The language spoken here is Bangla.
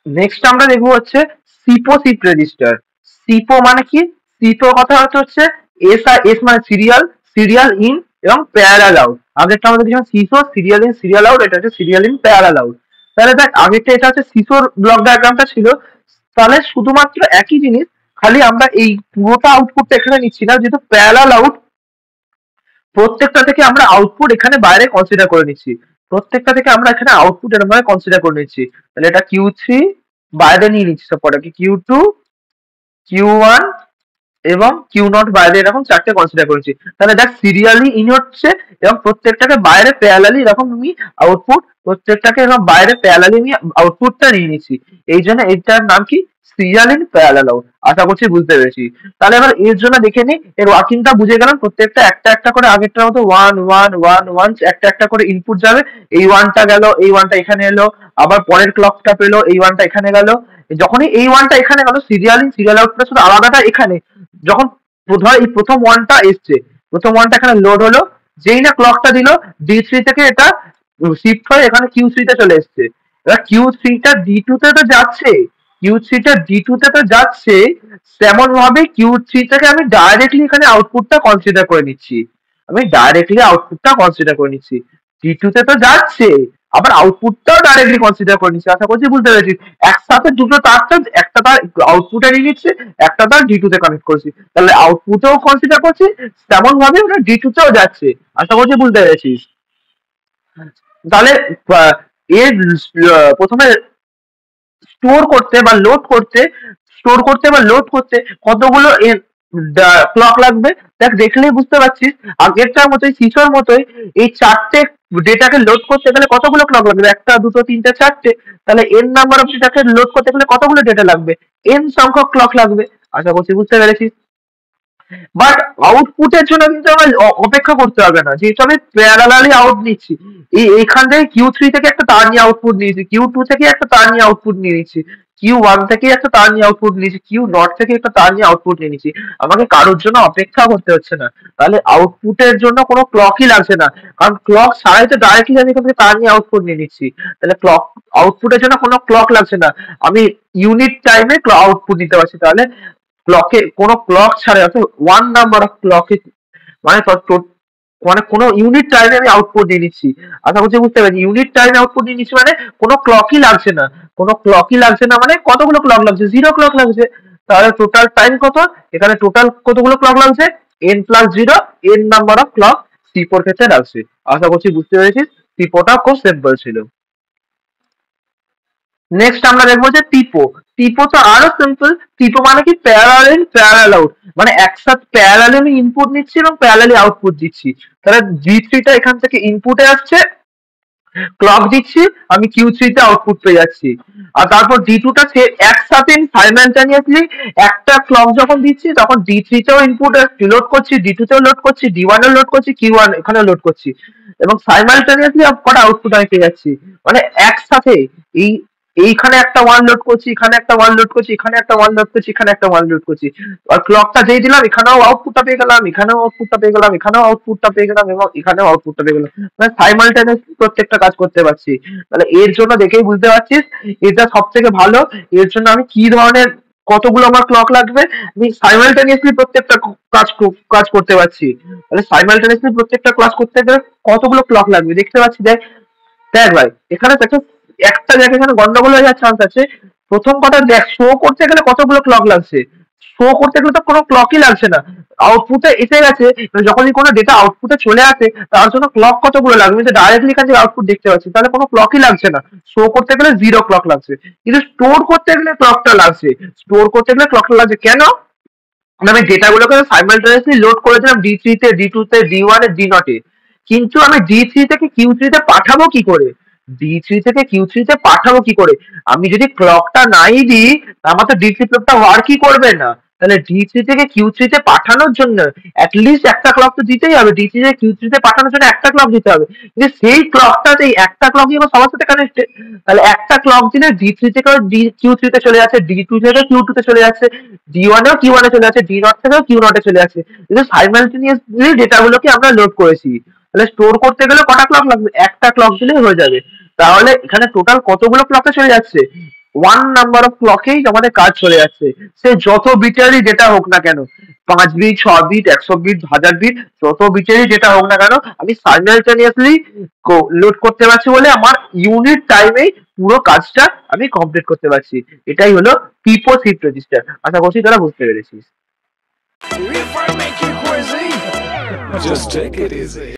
নেক্সট আমরা দেখবো হচ্ছে সিপো শিফট রেজিস্টার। সিপো মানে কি? সিপো কথা হচ্ছে এস আর এস মানে সিরিয়াল, সিরিয়াল ইন এবং প্যারালাল আউট। আগেরটা আমাদের দেখলাম CISO serial in serial out, এটা হচ্ছে সিরিয়াল ইন প্যারালাল আউট। তাহলে দেখ আগেরটা এটা হচ্ছে সিসোর ব্লক ডায়াগ্রামটা ছিল, তাহলে শুধুমাত্র একই জিনিস, খালি আমরা এই পুরোটা আউটপুটটা এখানে নিচ্ছি না, যেহেতু প্যারালাল আউট প্রত্যেকটা থেকে আমরা আউটপুট এখানে বাইরে কনসিডার করে নিচ্ছি। প্রত্যেকটা থেকে আমরা এখানে আউটপুট এরকম ভাবে কনসিডার করে নিচ্ছি। তাহলে এটা কিউ3 বাইরে নিয়ে নিচ্ছি, তারপরে কি কিউ2, কিউ1 এবং কিউ নট বাইরে, এরকম চারটে কনসিডার করেছি। তাহলে দেখ সিরিয়ালি ইন হচ্ছে এবং প্রত্যেকটাকে বাইরে প্যারালালি এরকম আমি আউটপুট, প্রত্যেকটাকে এরকম বাইরে প্যারালালি আমি আউটপুটটা নিয়ে নিচ্ছি। এই জন্য এটার নাম কি? Serial in parallel out. আশা করছি বুঝতে পেরেছি। তাহলে এবার এর জন্য দেখে নিই, এর ওয়ার্কিংটা বুঝে গেলাম। প্রত্যেকটা একটা একটা করে আগেরটার মতো ওয়ান ওয়ান ওয়ান ওয়ান একটা একটা করে ইনপুট যাবে। এই ওয়ানটা গেল, এই ওয়ানটা এখানে এলো, আবার পরের ক্লকটা পেলো, এই ওয়ানটা এখানে গেল। যখনই এই ওয়ানটা এখানে গেল, সিরিয়াল ইন সিরিয়াল আউটটা শুধু আলাদাটা এখানে। যখন ধর এই প্রথম ওয়ানটা এসছে, প্রথম ওয়ানটা এখানে লোড হলো, যেই না ক্লকটা দিল, ডি3 থেকে এটা শিফট হয়ে এখানে কিউ3 তে চলে এসছে। এবার কিউ3টা ডি2 তে তো যাচ্ছে, কিউ3টা ডি2 তে তো যাচ্ছে, তেমন ভাবে কিউ3 থেকে আমি ডাইরেক্টলি এখানে আউটপুটটা কনসিডার করে নিচ্ছি। আমি ডাইরেক্টলি আউটপুটটা কনসিডার করে নিচ্ছি। ডি2 তে তো যাচ্ছে, আবার আউটপুটটাও ডাইরেক্টলি কনসিডার করে নিচ্ছি। আশা করছি বুঝতে পেরেছি। একসাথে দুটো তারটা, একটা তার আউটপুটে নিয়ে নিচ্ছে, একটা তার ডি2 তে কানেক্ট করছি। তাহলে আউটপুটেও কনসিডার করছি, তেমন ভাবে ওটা ডি2 তেও যাচ্ছে। আশা করছি বুঝতে পেরেছিস। তাহলে আহ, এর প্রথমে স্টোর করতে বা লোড করতে, স্টোর করতে বা লোড করতে কতগুলো ক্লক লাগবে। দেখ দেখলেই বুঝতে পারছিস, আগেরটার মতোই সিসোর মতোই এই চারটে ডেটাকে লোড করতে গেলে কতগুলো ক্লক লাগবে? একটা, দুটো, তিনটে, চারটে। তাহলে এন নাম্বার অফ ডেটাকে লোড করতে গেলে কতগুলো ডেটা লাগবে? এন সংখ্যক ক্লক লাগবে। আশা করছি বুঝতে পেরেছিস। বাট আউটপুটের জন্য কিন্তু আমার অপেক্ষা করতে হবে না, যেহেতু আমি প্যারালালি আউট নিচ্ছি। এইখান থেকে কিউ3 থেকে একটা তার নিয়ে আউটপুট নিয়েছি, কিউ2 থেকে একটা তার নিয়ে আউটপুট নিয়ে নিচ্ছি, কিউ1 থেকে একটা তার নিয়ে আউটপুট নিয়েছি, কিউ নট থেকে একটা তার নিয়ে আউটপুট নিয়ে নিচ্ছি। আমাকে কারোর জন্য অপেক্ষা করতে হচ্ছে না। তাহলে আউটপুটের জন্য কোনো ক্লকই লাগছে না, কারণ ক্লক ছাড়াই তো ডাইরেক্টলি আমি এখান থেকে তার নিয়ে আউটপুট নিয়ে নিচ্ছি। তাহলে ক্লক আউটপুটের জন্য কোনো ক্লক লাগছে না, আমি ইউনিট টাইমে আউটপুট নিতে পারছি। তাহলে ক্লকে কোনো ক্লক ছাড়াই, অর্থাৎ ওয়ান নাম্বার অফ ক্লকে, মানে মানে কোনো ইউনিট টাইমে আমি আউটপুট নিয়ে নিচ্ছি। আশা করছি বুঝতে পারছি। ইউনিট টাইমে আউটপুট নিয়ে নিচ্ছি মানে কোনো ক্লকই লাগছে না। কোনো ক্লকই লাগছে না মানে কতগুলো ক্লক লাগছে? জিরো ক্লক লাগছে। তাহলে টোটাল টাইম কত? এখানে টোটাল কতগুলো ক্লক লাগছে? N plus zero, N number of clock সিপোর ক্ষেত্রে লাগছে। আশা করছি বুঝতে পেরেছিস। সিপোটা খুব সিম্পল ছিল। নেক্সট আমরা দেখবো যে টিপো। টিপো তো আরো সিম্পল। টিপো মানে কি? Parallel in parallel out. মানে একসাথে প্যারালালি আমি ইনপুট নিচ্ছি এবং প্যারালালি আউটপুট দিচ্ছি। তাহলে জি3টা এখান থেকে ইনপুটে আসছে, ক্লক দিচ্ছি, আমি কিউ3 তে আউটপুট পেয়ে যাচ্ছি। আর তারপর ডি2টা সে একসাথে সাইমালটেনিয়াসলি একটা ক্লক যখন দিচ্ছি, তখন ডি3 তেও ইনপুট লোড করছি, ডি2 তেও লোড করছি, ডি1 এও লোড করছি, কিউ1 এখানেও লোড করছি, এবং সাইমালটেনিয়াসলি কটা আউটপুট আমি পেয়ে যাচ্ছি। মানে একসাথে এই এইখানে একটা ওয়ান লোড করছি, এখানে একটা ওয়ান লোড করছি, এখানে একটা ওয়ান লোড করছি, এখানে একটা ওয়ান লোড করছি। আর ক্লকটা যেই দিলাম, এখানেও আউটপুটটা পেয়ে গেলাম, এখানেও আউটপুটটা পেয়ে গেলাম, এখানেও আউটপুটটা পেয়ে গেলাম, এবং এখানেও আউটপুটটা পেয়ে গেলাম। মানে সাইমালটেনিয়াসলি প্রত্যেকটা কাজ করতে পারছি। তাহলে এর জন্য দেখেই বুঝতে পারছিস এটা সব থেকে ভালো। এর জন্য আমি কি ধরনের, কতগুলো আমার ক্লক লাগবে, আমি সাইমালটেনিয়াসলি প্রত্যেকটা কাজ করতে পারছি। তাহলে সাইমালটেনিয়াসলি প্রত্যেকটা ক্লাস করতে গেলে কতগুলো ক্লক লাগবে দেখতে পাচ্ছি। দেখ দেখ ভাই, এখানে একটা একটা জায়গায় এখানে গন্ডগোল হয়ে যাওয়ার চান্স আছে। প্রথম কথা দেখ, শো করতে গেলে কতগুলো ক্লক লাগছে? শো করতে গেলে তো কোনো ক্লকই লাগছে না, আউটপুটে এসে গেছে। যখনই কোনো ডেটা আউটপুটে চলে আসে, তার জন্য ক্লক কতগুলো লাগবে? আমি তো ডাইরেক্টলি এখান থেকে আউটপুট দেখতে পাচ্ছি, তাহলে কোনো ক্লকই লাগছে না। শো করতে গেলে জিরো ক্লক লাগছে, কিন্তু স্টোর করতে গেলে ক্লকটা লাগছে। স্টোর করতে গেলে ক্লকটা লাগছে কেন? আমি ডেটাগুলোকে সাইমালটেনিয়াসলি লোড করেছিলাম ডি3 তে, ডি2 তে, ডি1 এ, ডি0 এ। কিন্তু আমি ডি3 থেকে কিউ3 তে পাঠাবো কি করে? ডি3 থেকে কিউ3 তে পাঠাবো কি করে? আমি যদি ক্লকটা নাই দিই, আমার তো ডি3 ক্লকটা ওয়ার্কই করবে না। তাহলে ডি3 থেকে কিউ3 তে পাঠানোর জন্য অ্যাটলিস্ট একটা ক্লক তো দিতেই হবে। ডি3 থেকে কিউ3 তে পাঠানোর জন্য একটা ক্লক দিতে হবে, কিন্তু সেই ক্লকটাতেই একটা ক্লকই আমার সবার সাথে কানেক্টেড। তাহলে একটা ক্লক দিলে ডি3 থেকে কিউ3 তে চলে যাচ্ছে, ডি2 থেকে কিউ2 তে চলে যাচ্ছে, ডি1 এও কিউ1 এ চলে যাচ্ছে, ডি0 থেকেও কিউ0 এ চলে যাচ্ছে। কিন্তু সাইমালটেনিয়াসলি ডেটাগুলোকে আমরা লোড করেছি। তাহলে স্টোর করতে গেলে কটা ক্লক লাগবে? একটা ক্লক দিলেই হয়ে যাবে। তাহলে এখানে টোটাল কতগুলো ক্লকে চলে যাচ্ছে? ওয়ান নাম্বার অফ ক্লকেই আমাদের কাজ চলে যাচ্ছে। সে যত বিটেরই ডেটা হোক না কেন, 5 বিট, 6 বিট, 100 বিট, 1000 বিট, যত বিটেরই ডেটা হোক না কেন, আমি সাইমালটেনিয়াসলি লোড করতে পারছি বলে আমার ইউনিট টাইমেই পুরো কাজটা আমি কমপ্লিট করতে পারছি। এটাই হলো পিপো শিফট রেজিস্টার। আশা করছি তারা বুঝতে পেরেছিস। If I make you crazy, just take it easy.